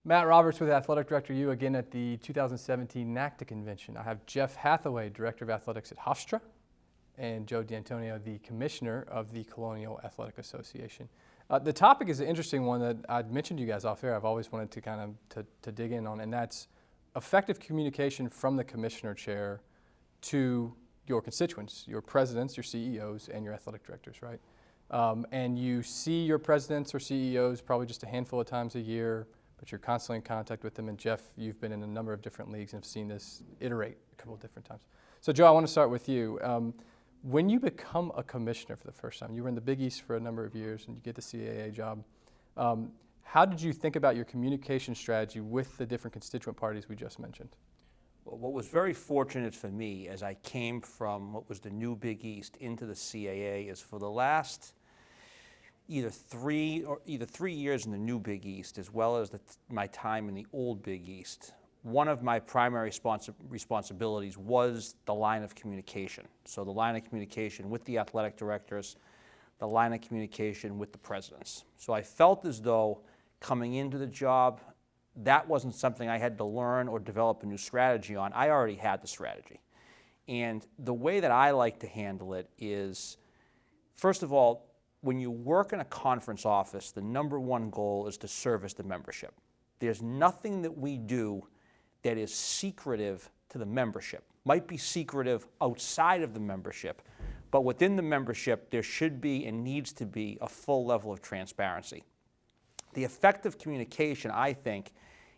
Matt Roberts with Athletic Director U again at the 2017 NACTA Convention. I have Jeff Hathaway, Director of Athletics at Hofstra, and Joe D'Antonio, the Commissioner of the Colonial Athletic Association. The topic is an interesting one that I'd mentioned to you guys off air. I've always wanted to kind of to dig in on, and that's effective communication from the Commissioner Chair to your constituents, your presidents, your CEOs, and your athletic directors, right? And you see your presidents or CEOs probably just a handful of times a year, but you're constantly in contact with them. And Jeff, you've been in a number of different leagues and have seen this iterate a couple of different times. So Joe, I want to start with you. When you become a commissioner for the first time, you were in the Big East for a number of years and you get the CAA job. How did you think about your communication strategy with the different constituent parties we just mentioned? Well, what was very fortunate for me as I came from what was the new Big East into the CAA is for the last either three years in the new Big East, as well as my time in the old Big East, one of my primary responsibilities was the line of communication. So the line of communication with the athletic directors, the line of communication with the presidents. So I felt as though coming into the job, that wasn't something I had to learn or develop a new strategy on. I already had the strategy. And the way that I like to handle it is, first of all, when you work in a conference office, the number one goal is to service the membership. There's nothing that we do that is secretive to the membership. Might be secretive outside of the membership, but within the membership, there should be and needs to be a full level of transparency. The effective communication, I think,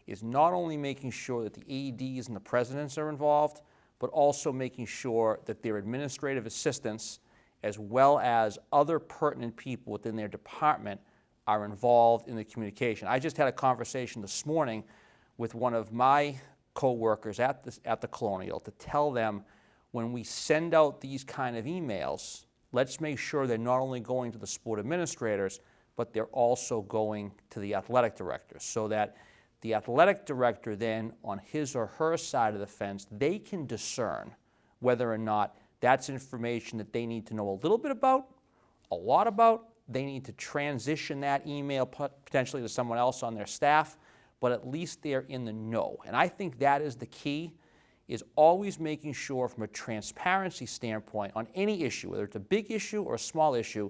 is not only making sure that the ADs and the presidents are involved, but also making sure that their administrative assistants, as well as other pertinent people within their department, are involved in the communication. I just had a conversation this morning with one of my co-workers at the Colonial to tell them, when we send out these kind of emails, let's make sure they're not only going to the sport administrators, but they're also going to the athletic directors, so that the athletic director then, on his or her side of the fence, they can discern whether or not that's information that they need to know a little bit about, a lot about. They need to transition that email potentially to someone else on their staff, but at least they're in the know. And I think that is the key, is always making sure from a transparency standpoint on any issue, whether it's a big issue or a small issue,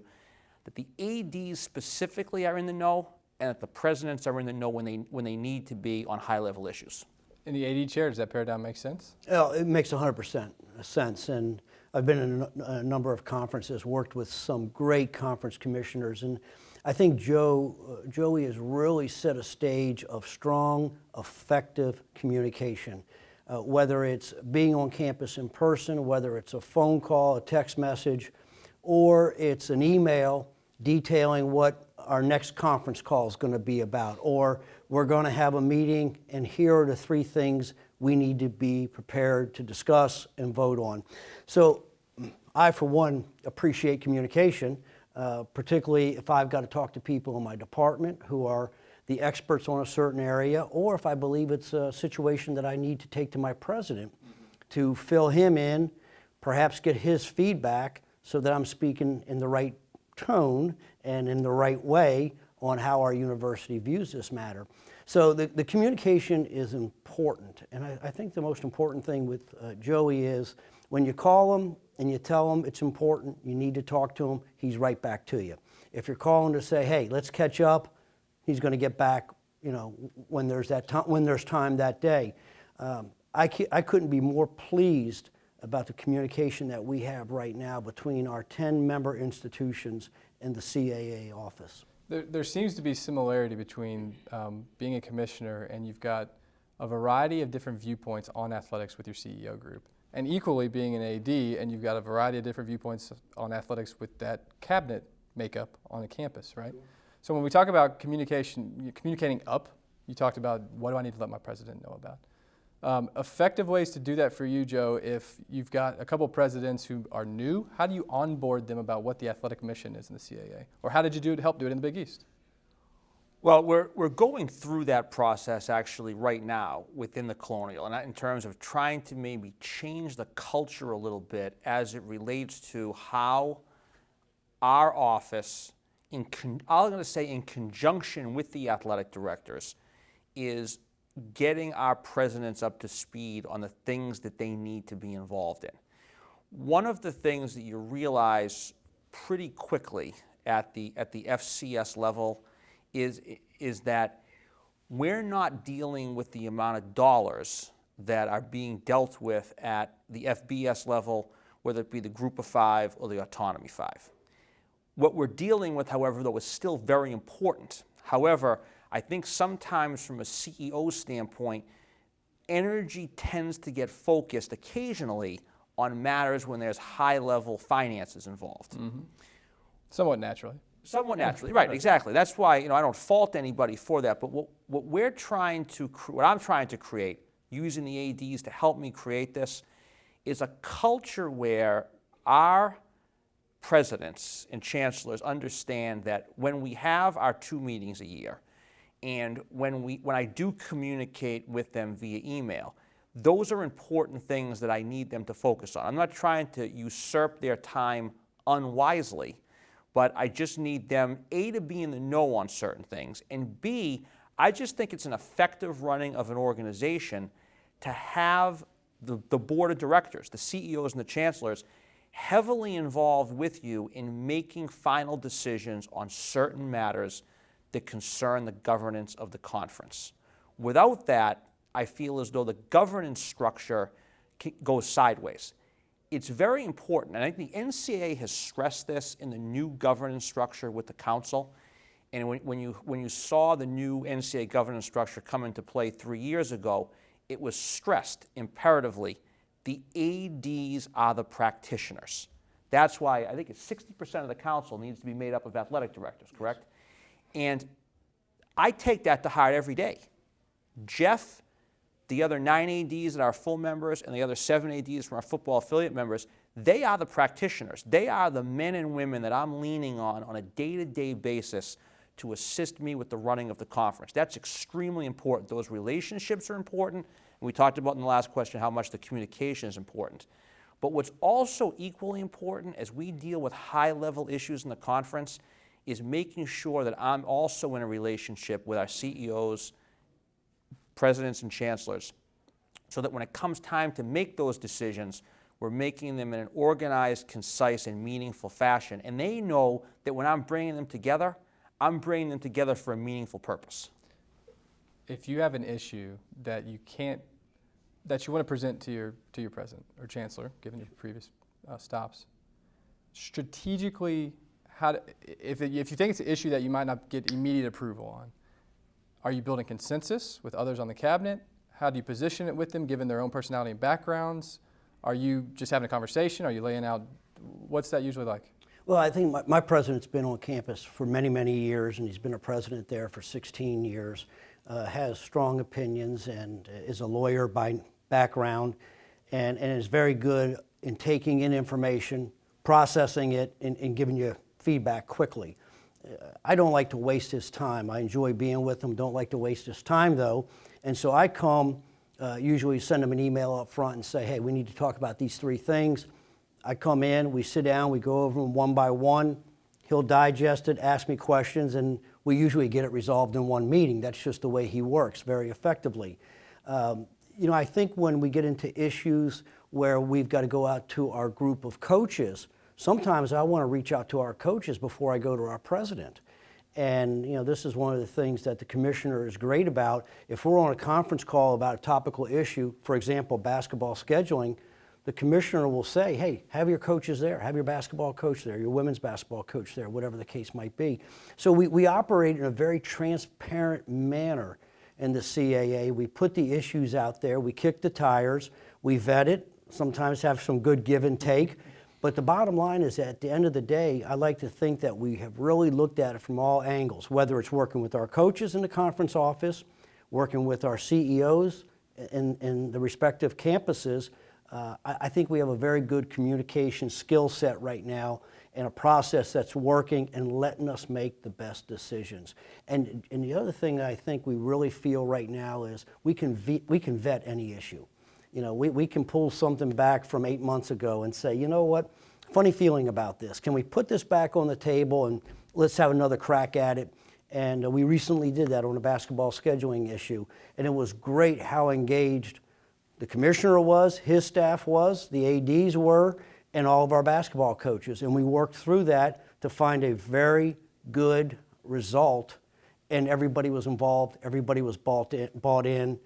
that the ADs specifically are in the know and that the presidents are in the know when they need to be on high-level issues. In the AD chair, does that paradigm make sense? It makes 100% sense. And I've been in a number of conferences, worked with some great conference commissioners, and I think Joey has really set a stage of strong, effective communication. Whether it's being on campus in person, whether it's a phone call, a text message, or it's an email detailing what our next conference call is going to be about, or we're going to have a meeting and here are the 3 things we need to be prepared to discuss and vote on. So I, for one, appreciate communication, particularly if I've got to talk to people in my department who are the experts on a certain area, or if I believe it's a situation that I need to take to my president to fill him in, perhaps get his feedback so that I'm speaking in the right tone and in the right way on how our university views this matter. So the communication is important, and I think the most important thing with Joey is when you call him and you tell him it's important, you need to talk to him, he's right back to you. If you're calling to say, hey, let's catch up, he's going to get back, when there's time that day. I couldn't be more pleased about the communication that we have right now between our 10 member institutions and the CAA office. There seems to be similarity between being a commissioner and you've got a variety of different viewpoints on athletics with your CEO group, and equally being an AD and you've got a variety of different viewpoints on athletics with that cabinet makeup on a campus, right? Sure. So when we talk about communicating up, you talked about what do I need to let my president know about? Effective ways to do that for you, Joe, if you've got a couple presidents who are new, how do you onboard them about what the athletic mission is in the CAA? Or how did you help do it in the Big East? Well, we're going through that process actually right now within the Colonial, and in terms of trying to maybe change the culture a little bit as it relates to how our office, I'm going to say in conjunction with the athletic directors, is getting our presidents up to speed on the things that they need to be involved in. One of the things that you realize pretty quickly at the FCS level is that we're not dealing with the amount of dollars that are being dealt with at the FBS level, whether it be the Group of Five or the Autonomy Five. What we're dealing with, however, though, is still very important. However, I think sometimes from a CEO standpoint, energy tends to get focused occasionally on matters when there's high-level finances involved. Mm-hmm. Somewhat naturally. Somewhat naturally, right, exactly. That's why, I don't fault anybody for that, but what I'm trying to create, using the ADs to help me create this, is a culture where our presidents and chancellors understand that when we have our 2 meetings a year, and when I do communicate with them via email, those are important things that I need them to focus on. I'm not trying to usurp their time unwisely, but I just need them, A, to be in the know on certain things, and B, I just think it's an effective running of an organization to have the board of directors, the CEOs and the chancellors, heavily involved with you in making final decisions on certain matters that concern the governance of the conference. Without that, I feel as though the governance structure goes sideways. It's very important, and I think the NCAA has stressed this in the new governance structure with the council. And when you saw the new NCAA governance structure come into play 3 years ago, it was stressed imperatively, the ADs are the practitioners. That's why I think it's 60% of the council needs to be made up of athletic directors, correct? And I take that to heart every day. Jeff, the other 9 ADs that are full members, and the other 7 ADs from our football affiliate members, they are the practitioners. They are the men and women that I'm leaning on a day-to-day basis to assist me with the running of the conference. That's extremely important. Those relationships are important, and we talked about in the last question how much the communication is important. But what's also equally important as we deal with high-level issues in the conference is making sure that I'm also in a relationship with our CEOs, presidents, and chancellors, so that when it comes time to make those decisions, we're making them in an organized, concise, and meaningful fashion. And they know that when I'm bringing them together, I'm bringing them together for a meaningful purpose. If you have an issue that you want to present to your president or chancellor, given your previous stops, strategically, if you think it's an issue that you might not get immediate approval on, are you building consensus with others on the cabinet? How do you position it with them, given their own personality and backgrounds? Are you just having a conversation? Are you laying out, what's that usually like? Well, I think my president's been on campus for many, many years, and he's been a president there for 16 years, has strong opinions, and is a lawyer by background, and is very good in taking in information, processing it, and giving you feedback quickly. I don't like to waste his time. I enjoy being with him, don't like to waste his time though. And so I come, usually send him an email up front and say, hey, we need to talk about these 3 things. I come in, we sit down, we go over them one by one. He'll digest it, ask me questions, and we usually get it resolved in one meeting. That's just the way he works very effectively. I think when we get into issues where we've got to go out to our group of coaches, sometimes I want to reach out to our coaches before I go to our president. And this is one of the things that the commissioner is great about. If we're on a conference call about a topical issue, for example, basketball scheduling, the commissioner will say, hey, have your coaches there, have your basketball coach there, your women's basketball coach there, whatever the case might be. So we operate in a very transparent manner in the CAA. We put the issues out there, we kick the tires, we vet it, sometimes have some good give and take. But the bottom line is that at the end of the day, I like to think that we have really looked at it from all angles, whether it's working with our coaches in the conference office, working with our CEOs in the respective campuses. I think we have a very good communication skill set right now and a process that's working and letting us make the best decisions. And the other thing that I think we really feel right now is we can vet any issue. We can pull something back from 8 months ago and say, you know what, funny feeling about this. Can we put this back on the table and let's have another crack at it? And we recently did that on a basketball scheduling issue. And it was great how engaged the commissioner was, his staff was, the ADs were, and all of our basketball coaches. And we worked through that to find a very good result. And everybody was involved, everybody was bought in.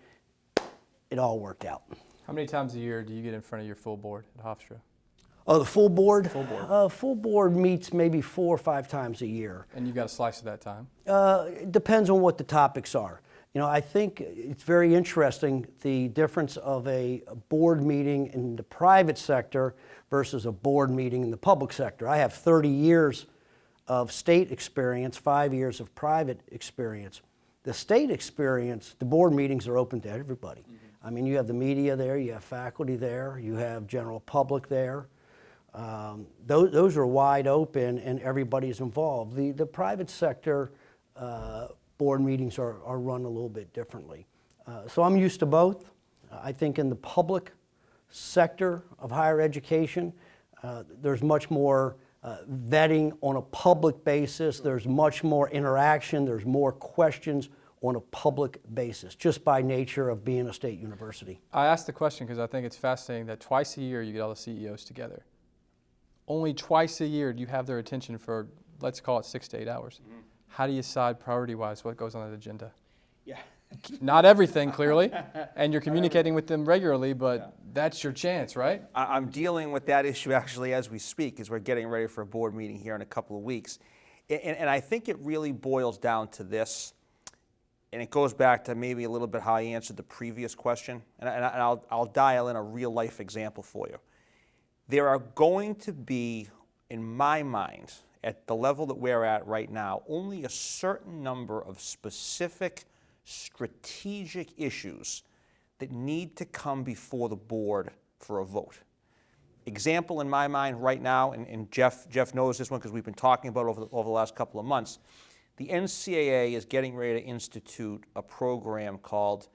It all worked out. How many times a year do you get in front of your full board at Hofstra? Oh, the full board? Full board. Full board meets maybe 4 or 5 times a year. And you got a slice of that time? It depends on what the topics are. You know, I think it's very interesting the difference of a board meeting in the private sector versus a board meeting in the public sector. I have 30 years of state experience, 5 years of private experience. The state experience, the board meetings are open to everybody. I mean, you have the media there, you have faculty there, you have general public there. Those are wide open and everybody's involved. The private sector board meetings are run a little bit differently. So I'm used to both. I think in the public sector of higher education, there's much more vetting on a public basis. There's much more interaction. There's more questions on a public basis, just by nature of being a state university. I asked the question because I think it's fascinating that twice a year you get all the CEOs together. Only twice a year do you have their attention for, let's call it 6 to 8 hours. Mm-hmm. How do you decide priority-wise what goes on the agenda? Yeah. Not everything, clearly, and you're communicating with them regularly, but that's your chance, right? I'm dealing with that issue actually as we speak, as we're getting ready for a board meeting here in a couple of weeks. And I think it really boils down to this, and it goes back to maybe a little bit how I answered the previous question, and I'll dial in a real-life example for you. There are going to be, in my mind, at the level that we're at right now, only a certain number of specific strategic issues that need to come before the board for a vote. Example in my mind right now, and Jeff knows this one because we've been talking about it over the last couple of months, the NCAA is getting ready to institute a program called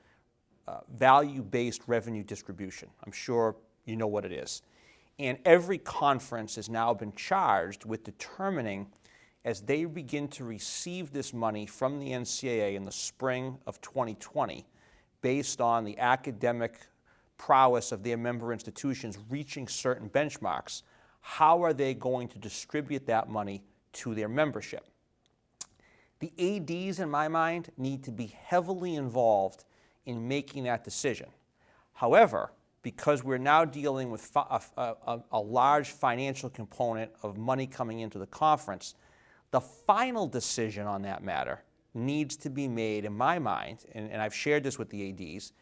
value-based revenue distribution. I'm sure you know what it is. And every conference has now been charged with determining, as they begin to receive this money from the NCAA in the spring of 2020, based on the academic prowess of their member institutions reaching certain benchmarks, how are they going to distribute that money to their membership? The ADs, in my mind, need to be heavily involved in making that decision. However, because we're now dealing with a large financial component of money coming into the conference, the final decision on that matter needs to be made, in my mind, and I've shared this with the ADs,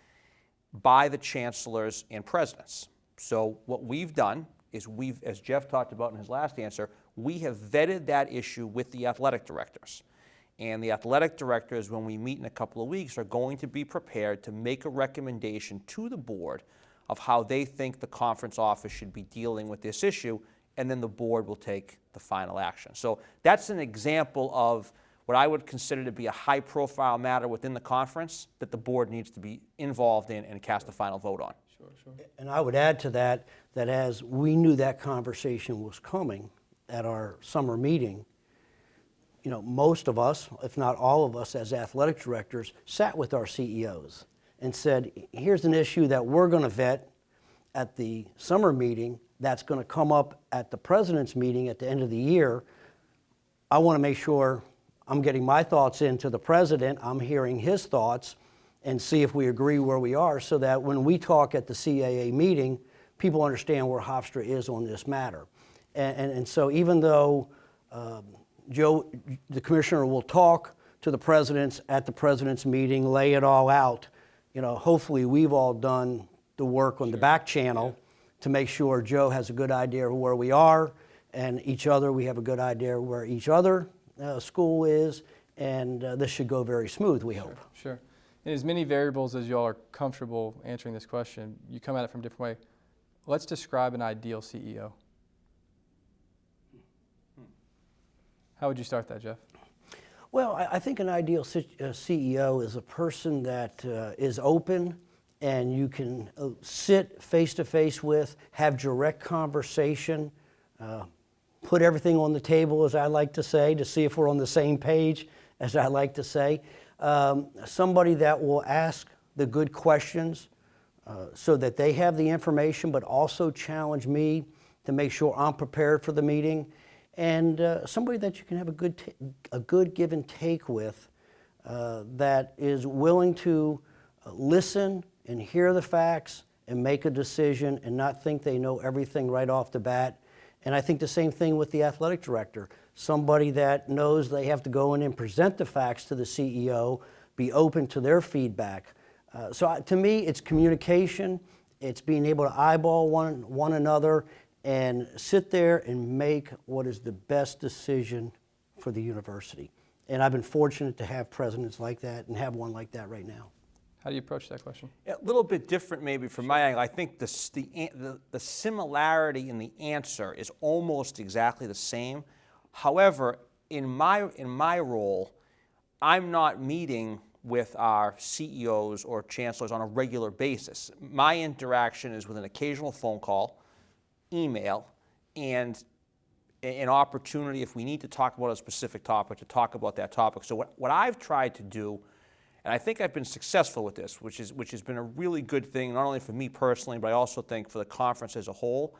by the chancellors and presidents. So what we've done is as Jeff talked about in his last answer, we have vetted that issue with the athletic directors. And the athletic directors, when we meet in a couple of weeks, are going to be prepared to make a recommendation to the board of how they think the conference office should be dealing with this issue, and then the board will take the final action. So that's an example of what I would consider to be a high-profile matter within the conference that the board needs to be involved in and cast a final vote on. Sure. And I would add to that, that as we knew that conversation was coming at our summer meeting, you know, most of us, if not all of us as athletic directors, sat with our CEOs and said, here's an issue that we're going to vet at the summer meeting that's going to come up at the president's meeting at the end of the year. I want to make sure I'm getting my thoughts into the president, I'm hearing his thoughts, and see if we agree where we are, so that when we talk at the CAA meeting, people understand where Hofstra is on this matter. And so even though Joe, the commissioner, will talk to the presidents at the president's meeting, lay it all out, you know, hopefully we've all done the work on the back channel to make sure Joe has a good idea of where we are, and each other, we have a good idea where each other school is, and this should go very smooth, we hope. Sure. In as many variables as y'all are comfortable answering this question, you come at it from a different way. Let's describe an ideal CEO. How would you start that, Jeff? Well, I think an ideal CEO is a person that is open and you can sit face-to-face with, have direct conversation, put everything on the table, as I like to say, to see if we're on the same page as I like to say. Somebody that will ask the good questions so that they have the information, but also challenge me to make sure I'm prepared for the meeting. And somebody that you can have a good give and take with, that is willing to listen and hear the facts and make a decision and not think they know everything right off the bat. And I think the same thing with the athletic director. Somebody that knows they have to go in and present the facts to the CEO, be open to their feedback. To me, it's communication. It's being able to eyeball one another and sit there and make what is the best decision for the university. And I've been fortunate to have presidents like that and have one like that right now. How do you approach that question? A little bit different maybe from my angle. I think the similarity in the answer is almost exactly the same. However, in my role, I'm not meeting with our CEOs or chancellors on a regular basis. My interaction is with an occasional phone call, email, and an opportunity, if we need to talk about a specific topic, to talk about that topic. So what I've tried to do, and I think I've been successful with this, which has been a really good thing, not only for me personally, but I also think for the conference as a whole,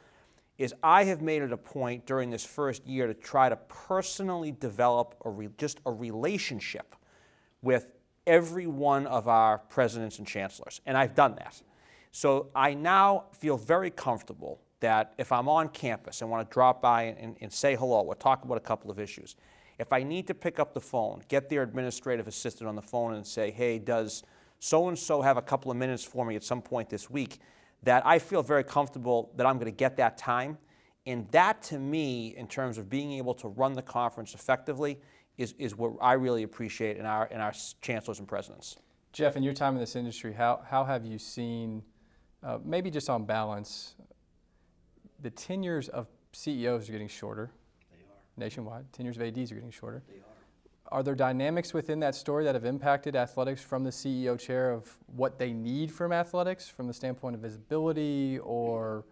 is I have made it a point during this first year to try to personally develop just a relationship with every one of our presidents and chancellors, and I've done that. So I now feel very comfortable that if I'm on campus and want to drop by and say hello or talk about a couple of issues, if I need to pick up the phone, get their administrative assistant on the phone and say, hey, does so-and-so have a couple of minutes for me at some point this week, that I feel very comfortable that I'm going to get that time. And that, to me, in terms of being able to run the conference effectively, is what I really appreciate in our chancellors and presidents. Jeff, in your time in this industry, how have you seen, maybe just on balance, the tenures of CEOs are getting shorter? They are. Nationwide. Tenures of ADs are getting shorter. They are. Are there dynamics within that story that have impacted athletics from the CEO chair of what they need from athletics, from the standpoint of visibility or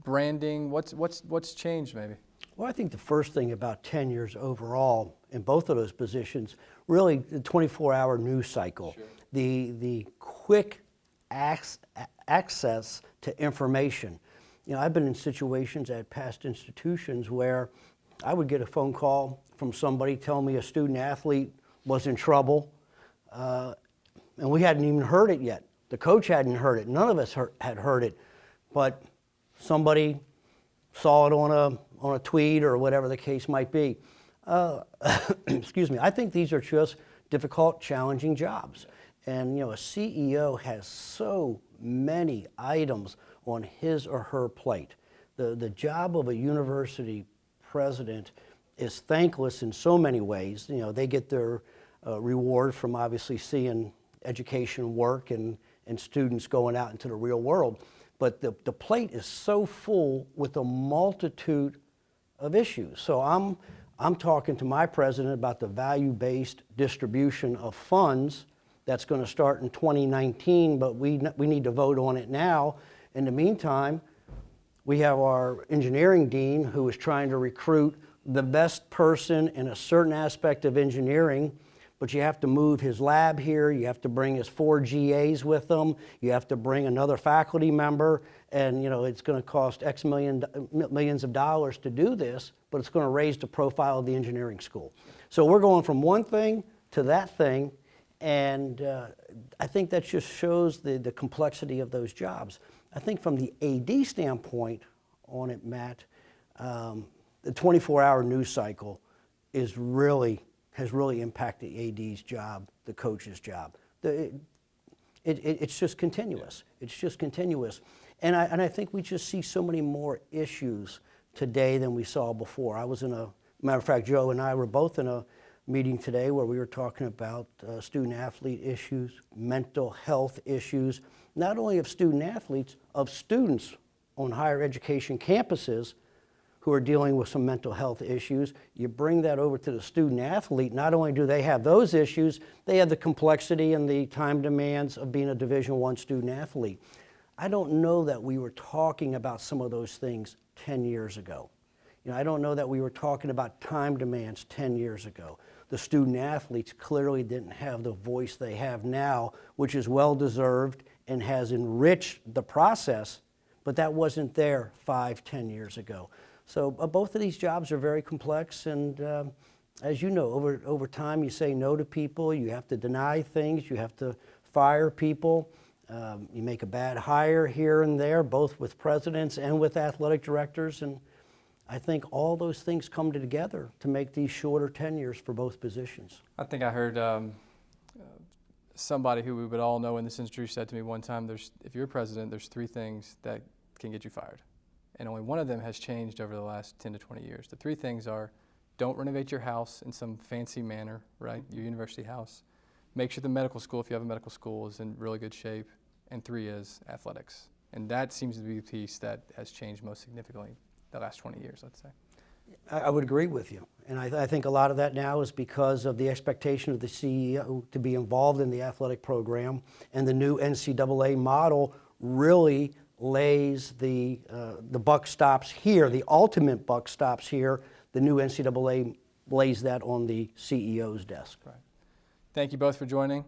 branding? What's changed maybe? Well, I think the first thing about tenures overall in both of those positions, really the 24-hour news cycle, sure. the quick access to information. You know, I've been in situations at past institutions where I would get a phone call from somebody telling me a student athlete was in trouble, and we hadn't even heard it yet. The coach hadn't heard it. None of us had heard it, but somebody saw it on a tweet or whatever the case might be. Excuse me. I think these are just difficult, challenging jobs, and you know, a CEO has so many items on his or her plate. The job of a university president is thankless in so many ways. You know, they get their reward from obviously seeing education work and students going out into the real world. But the plate is so full with a multitude of issues. So I'm talking to my president about the value-based distribution of funds that's going to start in 2019, but we need to vote on it now. In the meantime, we have our engineering dean who is trying to recruit the best person in a certain aspect of engineering, but you have to move his lab here, you have to bring his 4 GAs with them, you have to bring another faculty member, and you know, it's going to cost X millions of dollars to do this, but it's going to raise the profile of the engineering school. So we're going from one thing to that thing, and I think that just shows the complexity of those jobs. I think from the AD standpoint on it, Matt, the 24-hour news cycle has really impacted the AD's job, the coach's job. It's just continuous. It's just continuous. And I think we just see so many more issues today than we saw before. I was matter of fact, Joe and I were both in a meeting today where we were talking about student-athlete issues, mental health issues, not only of student-athletes, of students on higher education campuses who are dealing with some mental health issues. You bring that over to the student-athlete, not only do they have those issues, they have the complexity and the time demands of being a Division I student-athlete. I don't know that we were talking about some of those things 10 years ago. You know, I don't know that we were talking about time demands 10 years ago. the student athletes clearly didn't have the voice they have now, which is well-deserved and has enriched the process, but that wasn't there 5, 10 years ago. So both of these jobs are very complex, and as you know, over time you say no to people, you have to deny things, you have to fire people, you make a bad hire here and there, both with presidents and with athletic directors, and I think all those things come together to make these shorter tenures for both positions. I think I heard somebody who we would all know in this industry said to me one time, if you're president, there's 3 things that can get you fired. And only one of them has changed over the last 10 to 20 years. The 3 things are, don't renovate your house in some fancy manner, right? Your university house. Make sure the medical school, if you have a medical school, is in really good shape. And 3 is athletics. And that seems to be the piece that has changed most significantly the last 20 years, let's say. I would agree with you. And I think a lot of that now is because of the expectation of the CEO to be involved in the athletic program, and the new NCAA model really lays the buck stops here, the ultimate buck stops here. The new NCAA lays that on the CEO's desk. Right. Thank you both for joining.